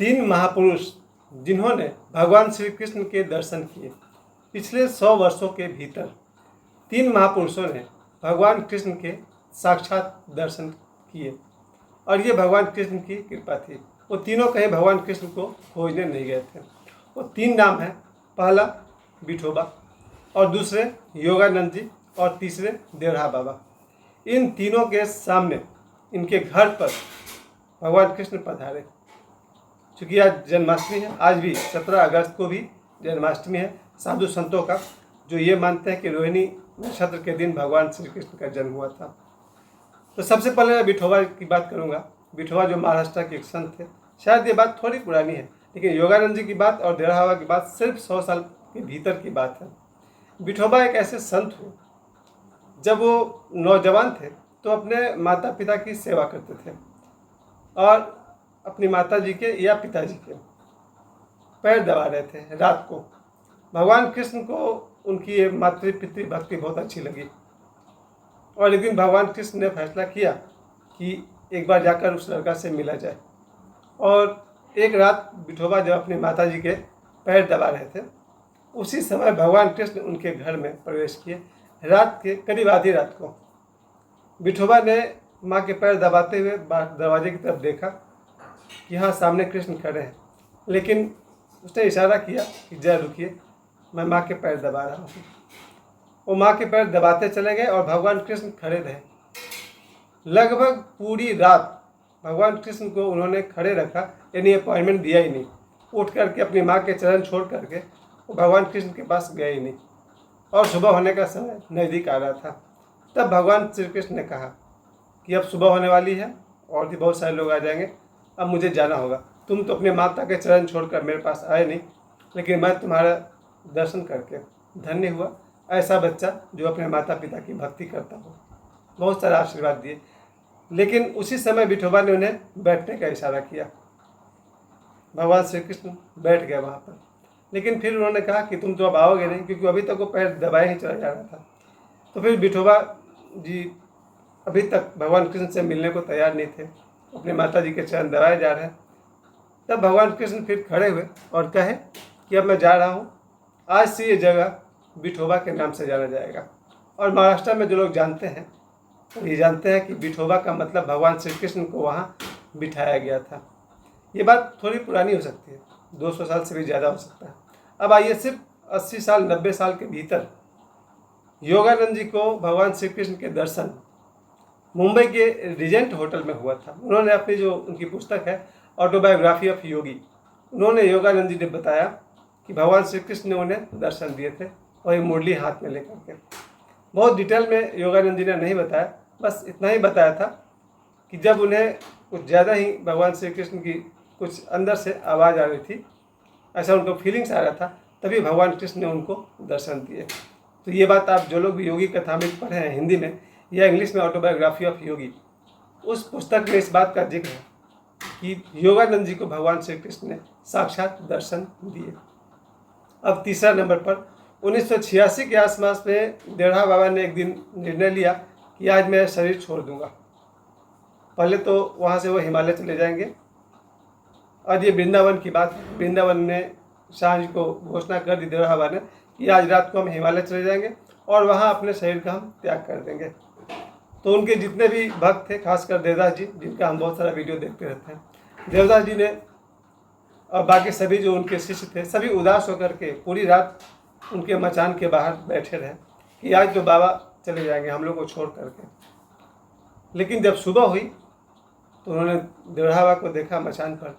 तीन महापुरुष जिन्होंने भगवान श्री कृष्ण के दर्शन किए पिछले 100 वर्षों के भीतर, तीन महापुरुषों ने भगवान कृष्ण के साक्षात दर्शन किए और ये भगवान कृष्ण की कृपा थी। वो तीनों कहीं भगवान कृष्ण को खोजने नहीं गए थे। वो तीन नाम हैं, पहला विठोबा और दूसरे योगानंद जी और तीसरे देवराहा बाबा। इन तीनों के सामने इनके घर पर भगवान कृष्ण पधारे। चूँकि आज जन्माष्टमी है, आज भी 17 अगस्त को भी जन्माष्टमी है साधु संतों का, जो ये मानते हैं कि रोहिणी नक्षत्र के दिन भगवान श्री कृष्ण का जन्म हुआ था। तो सबसे पहले मैं विठोबा की बात करूंगा। विठोबा जो महाराष्ट्र के एक संत थे, शायद ये बात थोड़ी पुरानी है, लेकिन योगानंद जी की बात और देवराहा बाबा की बात सिर्फ 100 साल के भीतर की बात है। विठोबा एक ऐसे संत हुए, जब वो नौजवान थे तो अपने माता पिता की सेवा करते थे और अपनी माता जी के या पिताजी के पैर दबा रहे थे रात को। भगवान कृष्ण को उनकी ये मातृ पितृ भक्ति बहुत अच्छी लगी और एक दिन भगवान कृष्ण ने फैसला किया कि एक बार जाकर उस लड़का से मिला जाए। और एक रात विठोबा जब अपनी माता जी के पैर दबा रहे थे, उसी समय भगवान कृष्ण उनके घर में प्रवेश किए। रात के करीब आधी रात को विठोबा ने माँ के पैर दबाते हुए दरवाजे की तरफ देखा कि हाँ, सामने कृष्ण खड़े हैं, लेकिन उसने इशारा किया कि जरा रुकिए, मैं माँ के पैर दबा रहा हूँ। वो माँ के पैर दबाते चले गए और भगवान कृष्ण खड़े रहे। लगभग पूरी रात भगवान कृष्ण को उन्होंने खड़े रखा, यानी अपॉइंटमेंट दिया ही नहीं। उठ करके अपनी माँ के चरण छोड़ करके वो भगवान कृष्ण के पास गए ही नहीं। और सुबह होने का समय नज़दीक आ रहा था। तब भगवान श्री कृष्ण ने कहा कि अब सुबह होने वाली है और भी बहुत सारे लोग आ जाएंगे, अब मुझे जाना होगा। तुम तो अपने माता के चरण छोड़कर मेरे पास आए नहीं, लेकिन मैं तुम्हारा दर्शन करके धन्य हुआ। ऐसा बच्चा जो अपने माता पिता की भक्ति करता हो। बहुत सारा आशीर्वाद दिए, लेकिन उसी समय विठोबा ने उन्हें बैठने का इशारा किया। भगवान श्री कृष्ण बैठ गए वहाँ पर, लेकिन फिर उन्होंने कहा कि तुम तो अब आओगे नहीं, क्योंकि अभी तक वो पैर दबाए ही चला जा रहा था। तो फिर विठोबा जी अभी तक भगवान कृष्ण से मिलने को तैयार नहीं थे, अपने माता जी के चरण दबाए जा रहे हैं। तब भगवान कृष्ण फिर खड़े हुए और कहे कि अब मैं जा रहा हूँ, आज से ये जगह विठोबा के नाम से जाना जाएगा। और महाराष्ट्र में जो लोग जानते हैं वो ये जानते हैं कि विठोबा का मतलब भगवान श्री कृष्ण को वहाँ बिठाया गया था। ये बात थोड़ी पुरानी हो सकती है, 200 साल से भी ज़्यादा हो सकता है। अब आइए, सिर्फ 80 साल 90 साल के भीतर योगानंद जी को भगवान श्री कृष्ण के दर्शन मुंबई के रिजेंट होटल में हुआ था। उन्होंने अपनी जो उनकी पुस्तक है ऑटोबायोग्राफी ऑफ योगी, उन्होंने योगानंद जी ने बताया कि भगवान श्री कृष्ण ने उन्हें दर्शन दिए थे और ये मुरली हाथ में लेकर के। बहुत डिटेल में योगानंद जी ने नहीं बताया, बस इतना ही बताया था कि जब उन्हें कुछ ज़्यादा ही भगवान श्री कृष्ण की कुछ अंदर से आवाज़ आ रही थी, ऐसा उनको फीलिंग्स आ रहा था, तभी भगवान कृष्ण ने उनको दर्शन दिए। तो ये बात आप जो लोग भी योगी कथामृत पढ़े हैं हिंदी में या इंग्लिश में ऑटोबायोग्राफी ऑफ योगी, उस पुस्तक में इस बात का जिक्र है कि योगानंद जी को भगवान श्री कृष्ण ने साक्षात दर्शन दिए। अब तीसरा नंबर पर 1986 के आसपास में देवराहा बाबा ने एक दिन निर्णय लिया कि आज मैं शरीर छोड़ दूंगा। पहले तो वहाँ से वो हिमालय चले जाएंगे और ये वृंदावन की बात है। वृंदावन ने सांझ को घोषणा कर दी देवराहा बाबा ने कि आज रात को हम हिमालय चले जाएंगे और वहाँ अपने शरीर का हम त्याग कर देंगे। तो उनके जितने भी भक्त थे, खासकर देवदास जी, जिनका हम बहुत सारा वीडियो देखते रहते हैं, देवदास जी ने और बाकी सभी जो उनके शिष्य थे, सभी उदास होकर के पूरी रात उनके मचान के बाहर बैठे रहे कि आज तो बाबा चले जाएंगे हम लोग को छोड़ करके। लेकिन जब सुबह हुई तो उन्होंने देवराहा बाबा को देखा मचान पर,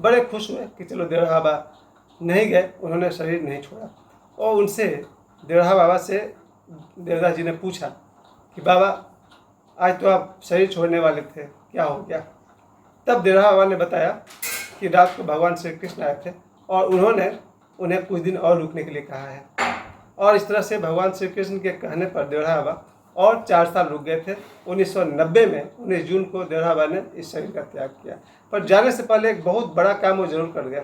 बड़े खुश हुए कि चलो देवराहा बाबा नहीं गए, उन्होंने शरीर नहीं छोड़ा। और उनसे देवराहा बाबा से देवदास जी ने पूछा कि बाबा आज तो आप शरीर छोड़ने वाले थे, क्या हो गया? तब देवराहा बाबा ने बताया कि रात को भगवान श्री कृष्ण आए थे और उन्होंने उन्हें कुछ दिन और रुकने के लिए कहा है। और इस तरह से भगवान श्री कृष्ण के कहने पर देवराहा बाबा और 4 साल रुक गए थे। 1990 में 19 जून को देवराहा बाबा ने इस शरीर का त्याग किया। पर जाने से पहले एक बहुत बड़ा काम वो जरूर कर गया,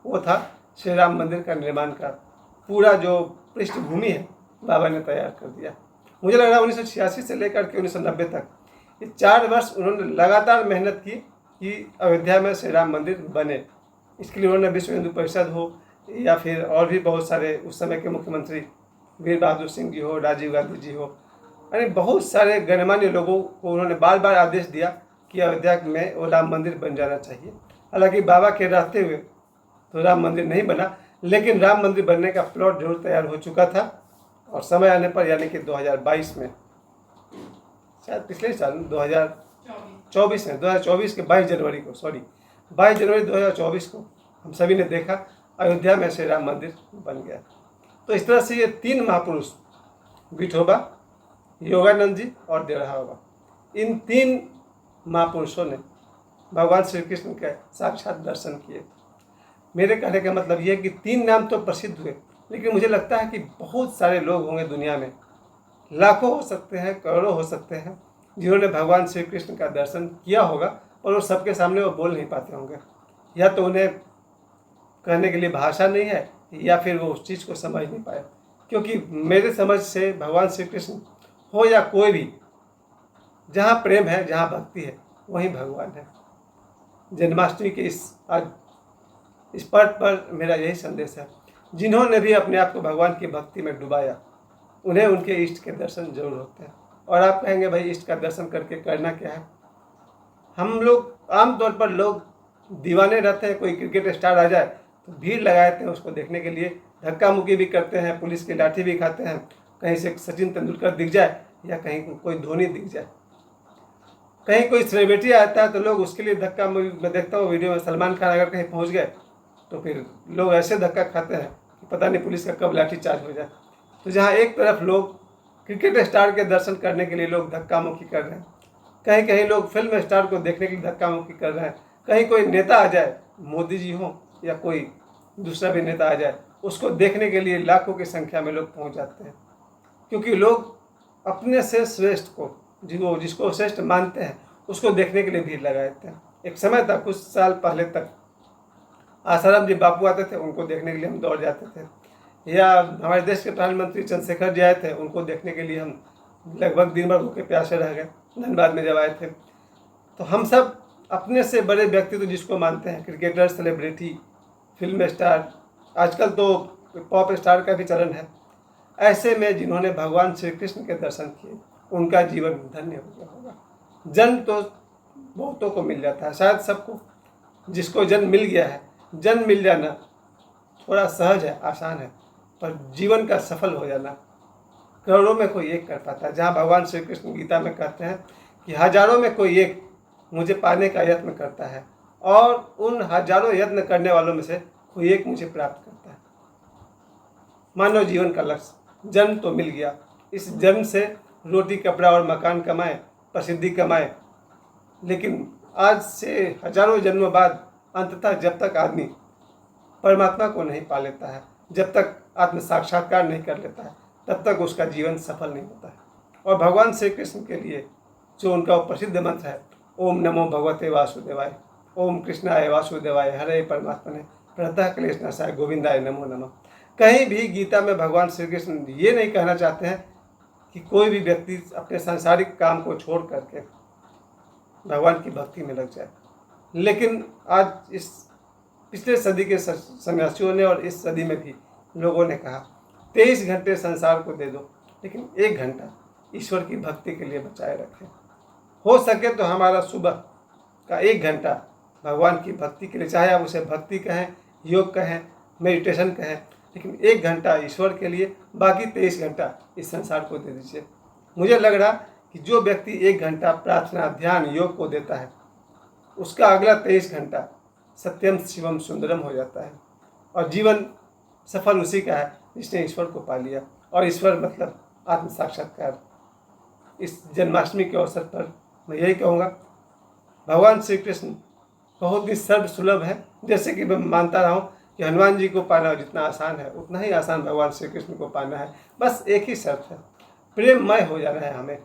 वो था श्री राम मंदिर का निर्माण का पूरा जो पृष्ठभूमि है बाबा ने तैयार कर दिया। मुझे लग रहा है 1986 से लेकर के 1990 तक ये 4 वर्ष उन्होंने लगातार मेहनत की कि अयोध्या में श्री राम मंदिर बने। इसके लिए उन्होंने विश्व हिंदू परिषद हो या फिर और भी बहुत सारे उस समय के मुख्यमंत्री वीर बहादुर सिंह जी हो, राजीव गांधी जी हो, यानी बहुत सारे गणमान्य लोगों को उन्होंने बार बार आदेश दिया कि अयोध्या में वो राम मंदिर बन जाना चाहिए। हालांकि बाबा के रहते हुए तो राम मंदिर नहीं बना, लेकिन राम मंदिर बनने का प्लॉट जरूर तैयार हो चुका था और समय आने पर यानी कि 2022 में, शायद पिछले साल 2024 में, 2024 के 22 जनवरी को 22 जनवरी 2024 को हम सभी ने देखा अयोध्या में से राम मंदिर बन गया। तो इस तरह से ये तीन महापुरुष विठोबा, योगानंद जी और देवराहा बाबा, इन तीन महापुरुषों ने भगवान श्री कृष्ण के साक्षात दर्शन किए। मेरे कहने का मतलब ये है कि तीन नाम तो प्रसिद्ध हुए, लेकिन मुझे लगता है कि बहुत सारे लोग होंगे दुनिया में, लाखों हो सकते हैं, करोड़ों हो सकते हैं, जिन्होंने भगवान श्री कृष्ण का दर्शन किया होगा और वो सबके सामने वो बोल नहीं पाते होंगे, या तो उन्हें कहने के लिए भाषा नहीं है या फिर वो उस चीज़ को समझ नहीं पाए। क्योंकि मेरे समझ से भगवान श्री कृष्ण हो या कोई भी, जहाँ प्रेम है, जहाँ भक्ति है, वहीं भगवान है। जन्माष्टमी के इस पर्व पर मेरा यही संदेश है, जिन्होंने भी अपने आप को भगवान की भक्ति में डुबाया, उन्हें उनके इष्ट के दर्शन जरूर होते हैं। और आप कहेंगे भाई इष्ट का दर्शन करके करना क्या है? हम लोग आमतौर पर लोग दीवाने रहते हैं, कोई क्रिकेट स्टार आ जाए तो भीड़ लगा देते हैं उसको देखने के लिए, धक्का मुक्की भी करते हैं, पुलिस की लाठी भी खाते हैं, कहीं से सचिन तेंदुलकर दिख जाए या कहीं कोई धोनी दिख जाए, कहीं कोई सेलिब्रिटी आता है तो लोग उसके लिए धक्का, मैं देखता हूँ वीडियो में सलमान खान अगर कहीं पहुँच गए तो फिर लोग ऐसे धक्का खाते हैं कि पता नहीं पुलिस का कब लाठी चार्ज हो जाए। तो जहाँ एक तरफ लोग क्रिकेट स्टार के दर्शन करने के लिए लोग धक्का मुक्की कर रहे हैं, कहीं कहीं लोग फिल्म स्टार को देखने के लिए धक्का मुक्की कर रहे हैं, कहीं कोई नेता आ जाए, मोदी जी हो या कोई दूसरा भी नेता आ जाए, उसको देखने के लिए लाखों की संख्या में लोग पहुंच जाते हैं। क्योंकि लोग अपने से श्रेष्ठ को, जिसको श्रेष्ठ मानते हैं, उसको देखने के लिए भीड़ लगा देते हैं। एक समय था, कुछ साल पहले तक आसाराम जी बापू आते थे, उनको देखने के लिए हम दौड़ जाते थे, या हमारे देश के प्रधानमंत्री चंद्रशेखर जी आए थे, उनको देखने के लिए हम लगभग दिन भर भूखे प्यासे रह गए धनबाद में जब आए थे। तो हम सब अपने से बड़े व्यक्ति तो जिसको मानते हैं, क्रिकेटर, सेलिब्रिटी, फिल्म स्टार, आजकल तो पॉप स्टार का भी चलन है, ऐसे में जिन्होंने भगवान श्री कृष्ण के दर्शन किए, उनका जीवन धन्य हो गया होगा। जन्म तो बहुतों को मिल जाता है, शायद सबको, जिसको जन्म मिल गया है, जन्म मिल जाना थोड़ा सहज है, आसान है, पर जीवन का सफल हो जाना करोड़ों में कोई एक कर पाता है। जहाँ भगवान श्री कृष्ण गीता में कहते हैं कि हजारों में कोई एक मुझे पाने का यत्न करता है और उन हजारों यत्न करने वालों में से कोई एक मुझे प्राप्त करता है। मानव जीवन का लक्ष्य जन्म तो मिल गया, इस जन्म से रोटी, कपड़ा और मकान कमाए, प्रसिद्धि कमाए, लेकिन आज से हजारों जन्मों बाद अंततः जब तक आदमी परमात्मा को नहीं पा लेता है, जब तक आत्म साक्षात्कार नहीं कर लेता है, तब तक उसका जीवन सफल नहीं होता है। और भगवान श्री कृष्ण के लिए जो उनका प्रसिद्ध मंत्र है, ओम नमो भगवते वासुदेवाय, ओम कृष्णाय वासुदेवाय, हरे परमात्मने प्रणतः क्लेशनाशाय गोविंदाय नमो नमः। कहीं भी गीता में भगवान श्री कृष्ण ये नहीं कहना चाहते हैं कि कोई भी व्यक्ति अपने सांसारिक काम को छोड़ करके भगवान की भक्ति में लग जाए। लेकिन आज इस पिछले सदी के सन्यासियों ने और इस सदी में भी लोगों ने कहा 23 घंटे संसार को दे दो, लेकिन 1 घंटा ईश्वर की भक्ति के लिए बचाए रखें। हो सके तो हमारा सुबह का 1 घंटा भगवान की भक्ति के लिए, चाहे आप उसे भक्ति कहें, योग कहें, मेडिटेशन कहें, लेकिन 1 घंटा ईश्वर के लिए, बाकी 23 घंटा इस संसार को दे दीजिए। मुझे लग रहा कि जो व्यक्ति 1 घंटा प्रार्थना, ध्यान, योग को देता है, उसका अगला 23 घंटा सत्यम शिवम सुंदरम हो जाता है और जीवन सफल उसी का है जिसने ईश्वर को पा लिया। और ईश्वर मतलब आत्म साक्षात्कार। इस जन्माष्टमी के अवसर पर मैं यही कहूँगा, भगवान श्री कृष्ण बहुत ही सर्वसुलभ है। जैसे कि मैं मानता रहा हूँ कि हनुमान जी को पाना जितना आसान है, उतना ही आसान भगवान श्री कृष्ण को पाना है। बस एक ही शर्त है, प्रेममय हो जाना है हमें।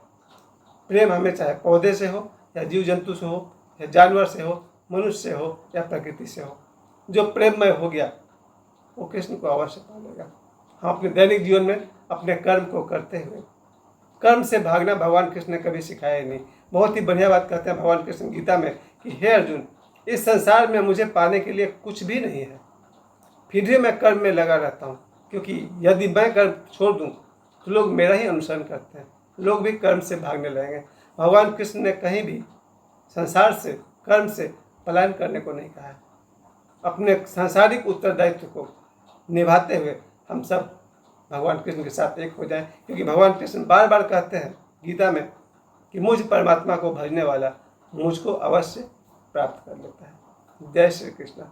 प्रेम हमें चाहे पौधे से हो या जीव जंतु से हो या जानवर से हो, मनुष्य से हो या प्रकृति से हो। जो प्रेममय हो गया वो कृष्ण को अवश्य पा लेगा। हम अपने दैनिक जीवन में अपने कर्म को करते हुए, कर्म से भागना भगवान कृष्ण ने कभी सिखाया ही नहीं। बहुत ही बढ़िया बात कहते हैं भगवान कृष्ण गीता में कि हे अर्जुन, इस संसार में मुझे पाने के लिए कुछ भी नहीं है, फिर भी मैं कर्म में लगा रहता हूँ, क्योंकि यदि मैं कर्म छोड़ दूँ तो लोग मेरा ही अनुसरण करते हैं, लोग भी कर्म से भागने लगेंगे। भगवान कृष्ण ने कहीं भी संसार से, कर्म से पलायन करने को नहीं कहा है। अपने सांसारिक उत्तरदायित्व को निभाते हुए हम सब भगवान कृष्ण के साथ एक हो जाएं, क्योंकि भगवान कृष्ण बार बार कहते हैं गीता में कि मुझ परमात्मा को भजने वाला मुझको अवश्य प्राप्त कर लेता है। जय श्री कृष्ण।